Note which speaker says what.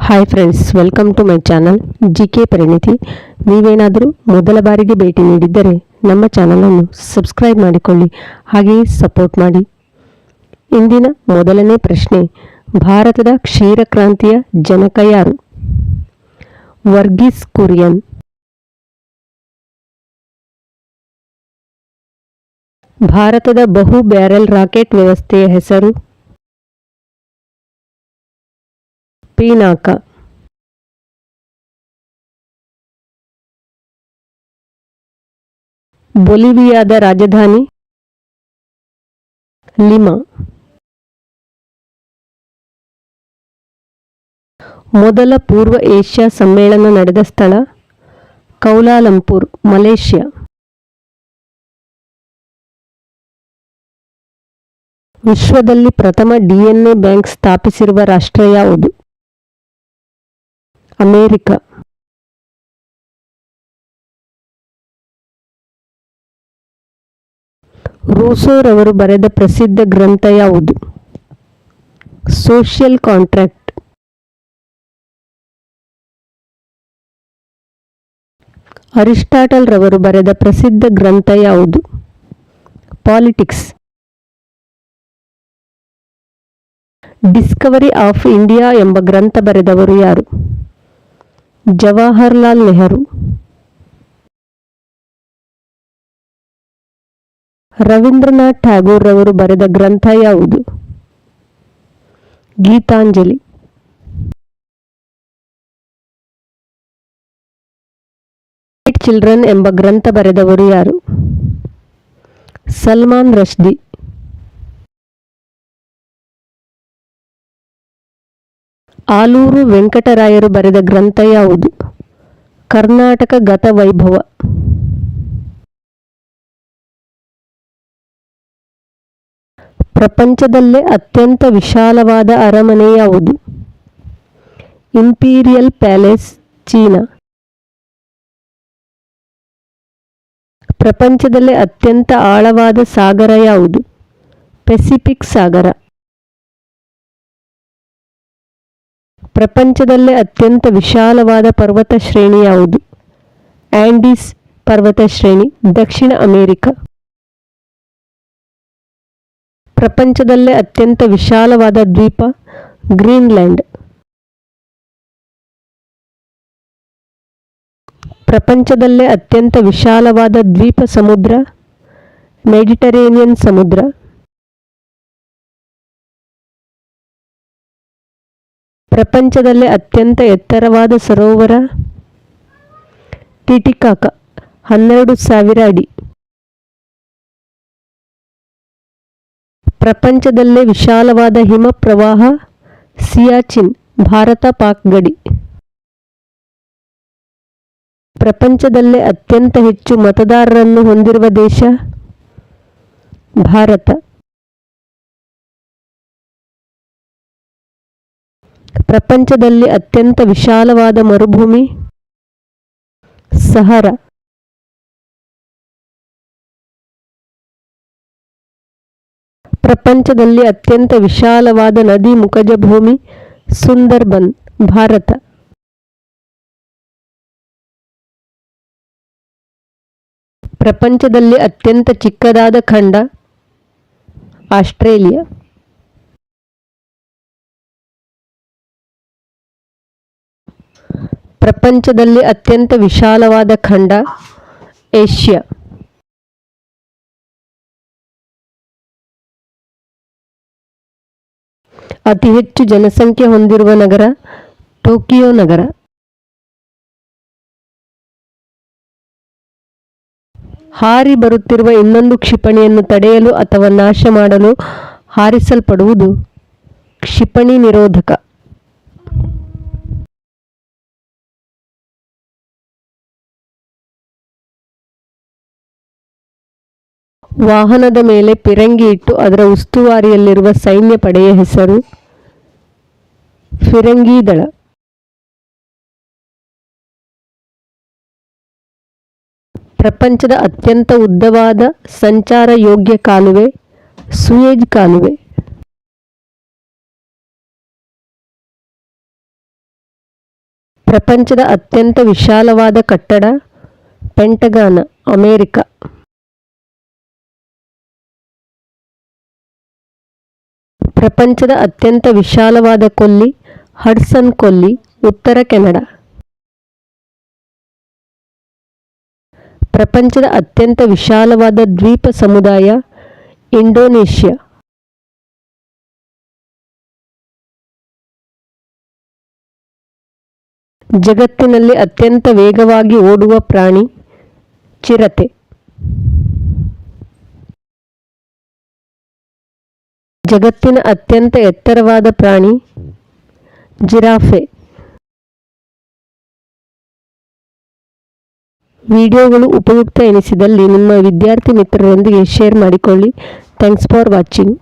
Speaker 1: Hi friends, welcome to my channel GK Parinithi. ನೀವೇನಾದರೂ ಮೊದಲ ಬಾರಿಗೆ ಭೇಟಿ ನೀಡಿದ್ದರೆ ನಮ್ಮ ಚಾನಲನ್ನು ಸಬ್ಸ್ಕ್ರೈಬ್ ಮಾಡಿಕೊಳ್ಳಿ, ಹಾಗೆಯೇ ಸಪೋರ್ಟ್ ಮಾಡಿ. ಇಂದಿನ ಮೊದಲನೇ ಪ್ರಶ್ನೆ, ಭಾರತದ ಕ್ಷೀರಕ್ರಾಂತಿಯ ಜನಕ ಯಾರು? ವರ್ಗೀಸ್ ಕುರಿಯನ್. ಭಾರತದ ಬಹು ಬ್ಯಾರೆಲ್ ರಾಕೆಟ್ ವ್ಯವಸ್ಥೆಯ ಹೆಸರು? ಪಿನಾಕ. ಬೊಲಿವಿಯಾದ ರಾಜಧಾನಿ? ಲಿಮಾ. ಮೊದಲ ಪೂರ್ವ ಏಷ್ಯಾ ಸಮ್ಮೇಳನ ನಡೆದ ಸ್ಥಳ? Kuala Lumpur, Malaysia. ವಿಶ್ವದಲ್ಲಿ ಪ್ರಥಮ DNA ಬ್ಯಾಂಕ್ ಸ್ಥಾಪಿಸಿರುವ ರಾಷ್ಟ್ರ ಯಾವುದು? ಅಮೆರಿಕ. ರೂಸೋರವರು ಬರೆದ ಪ್ರಸಿದ್ಧ ಗ್ರಂಥ ಯಾವುದು? Social contract. ಅರಿಸ್ಟಾಟಲ್ ರವರು ಬರೆದ ಪ್ರಸಿದ್ಧ ಗ್ರಂಥ ಯಾವುದು? ಪಾಲಿಟಿಕ್ಸ್. ಡಿಸ್ಕವರಿ ಆಫ್ ಇಂಡಿಯಾ ಎಂಬ ಗ್ರಂಥ ಬರೆದವರು ಯಾರು? ಜವಾಹರ್ಲಾಲ್ ನೆಹರು. ರವೀಂದ್ರನಾಥ್ ಟ್ಯಾಗೋರ್ ರವರು ಬರೆದ ಗ್ರಂಥ ಯಾವುದು? ಗೀತಾಂಜಲಿ. ಚಿಲ್ಡ್ರನ್ ಎಂಬ ಗ್ರಂಥ ಬರೆದವರು ಯಾರು? ಸಲ್ಮಾನ್ ರಶ್ದಿ. ಆಲೂರು ವೆಂಕಟರಾಯರು ಬರೆದ ಗ್ರಂಥ ಯಾವುದು? ಕರ್ನಾಟಕ ಗತವೈಭವ. ಪ್ರಪಂಚದಲ್ಲೇ ಅತ್ಯಂತ ವಿಶಾಲವಾದ ಅರಮನೆ ಯಾವುದು? Imperial palace, China. ಪ್ರಪಂಚದಲ್ಲೇ ಅತ್ಯಂತ ಆಳವಾದ ಸಾಗರ ಯಾವುದು? ಪೆಸಿಫಿಕ್ ಸಾಗರ. ಪ್ರಪಂಚದಲ್ಲೇ ಅತ್ಯಂತ ವಿಶಾಲವಾದ ಪರ್ವತ ಶ್ರೇಣಿ ಯಾವುದು? ಆಂಡೀಸ್ ಪರ್ವತ ಶ್ರೇಣಿ, ದಕ್ಷಿಣ ಅಮೆರಿಕ. ಪ್ರಪಂಚದಲ್ಲೇ ಅತ್ಯಂತ ವಿಶಾಲವಾದ ದ್ವೀಪ? ಗ್ರೀನ್ಲ್ಯಾಂಡ್. ಪ್ರಪಂಚದಲ್ಲೇ ಅತ್ಯಂತ ವಿಶಾಲವಾದ ದ್ವೀಪ ಸಮುದ್ರ? ಮೆಡಿಟರೇನಿಯನ್ ಸಮುದ್ರ. ಪ್ರಪಂಚದಲ್ಲೇ ಅತ್ಯಂತ ಎತ್ತರವಾದ ಸರೋವರ? ಟಿಟಿಕಾಕ, 12,000 ಅಡಿ. ಪ್ರಪಂಚದಲ್ಲೇ ವಿಶಾಲವಾದ ಹಿಮ ಪ್ರವಾಹ? ಸಿಯಾಚಿನ್, ಭಾರತ ಪಾಕ್ ಗಡಿ. ಪ್ರಪಂಚದಲ್ಲೇ ಅತ್ಯಂತ ಹೆಚ್ಚು ಮತದಾರರನ್ನು ಹೊಂದಿರುವ ದೇಶ? ಭಾರತ. ಪ್ರಪಂಚದಲ್ಲಿ ಅತ್ಯಂತ ವಿಶಾಲವಾದ ಮರುಭೂಮಿ? ಸಹರಾ. ಪ್ರಪಂಚದಲ್ಲಿ ಅತ್ಯಂತ ವಿಶಾಲವಾದ ನದಿ ಮುಖಜ ಭೂಮಿ? ಸುಂದರ್ಬನ್, ಭಾರತ. ಪ್ರಪಂಚದಲ್ಲಿ ಅತ್ಯಂತ ಚಿಕ್ಕದಾದ ಖಂಡ? ಆಸ್ಟ್ರೇಲಿಯಾ. ಪ್ರಪಂಚದಲ್ಲಿ ಅತ್ಯಂತ ವಿಶಾಲವಾದ ಖಂಡ? ಏಷ್ಯಾ. ಅತಿ ಹೆಚ್ಚು ಜನಸಂಖ್ಯೆ ಹೊಂದಿರುವ ನಗರ? ಟೋಕಿಯೋ ನಗರ. ಹಾರಿ ಬರುತ್ತಿರುವ ಇನ್ನೊಂದು ಕ್ಷಿಪಣಿಯನ್ನು ತಡೆಯಲು ಅಥವಾ ನಾಶ ಮಾಡಲು ಹಾರಿಸಲ್ಪಡುವುದು ಕ್ಷಿಪಣಿ ನಿರೋಧಕ. ವಾಹನದ ಮೇಲೆ ಪಿರಂಗಿ ಇಟ್ಟು ಅದರ ಉಸ್ತುವಾರಿಯಲ್ಲಿರುವ ಸೈನ್ಯ ಪಡೆಯ ಹೆಸರು? ಫಿರಂಗಿ ದಳ. ಪ್ರಪಂಚದ ಅತ್ಯಂತ ಉದ್ದವಾದ ಸಂಚಾರ ಯೋಗ್ಯ ಕಾಲುವೆ? ಸೂಯೆಜ್ ಕಾಲುವೆ. ಪ್ರಪಂಚದ ಅತ್ಯಂತ ವಿಶಾಲವಾದ ಕಟ್ಟಡ ಪೆಂಟಗಾನ್, ಅಮೆರಿಕ. ಪ್ರಪಂಚದ ಅತ್ಯಂತ ವಿಶಾಲವಾದ ಕೊಲ್ಲಿ ಹಡ್ಸನ್ ಕೊಲ್ಲಿ, ಉತ್ತರ ಕೆನಡಾ. ಪ್ರಪಂಚದ ಅತ್ಯಂತ ವಿಶಾಲವಾದ ದ್ವೀಪ ಸಮುದಾಯ ಇಂಡೋನೇಷ್ಯಾ. ಜಗತ್ತಿನಲ್ಲಿ ಅತ್ಯಂತ ವೇಗವಾಗಿ ಓಡುವ ಪ್ರಾಣಿ ಚಿರತೆ. ಜಗತ್ತಿನ ಅತ್ಯಂತ ಎತ್ತರವಾದ ಪ್ರಾಣಿ ಜಿರಾಫೆ. ವಿಡಿಯೋಗಳು ಉಪಯುಕ್ತ ಎನಿಸಿದಲ್ಲಿ ನಿಮ್ಮ ವಿದ್ಯಾರ್ಥಿ ಮಿತ್ರರೊಂದಿಗೆ ಶೇರ್ ಮಾಡಿಕೊಳ್ಳಿ. Thanks for watching.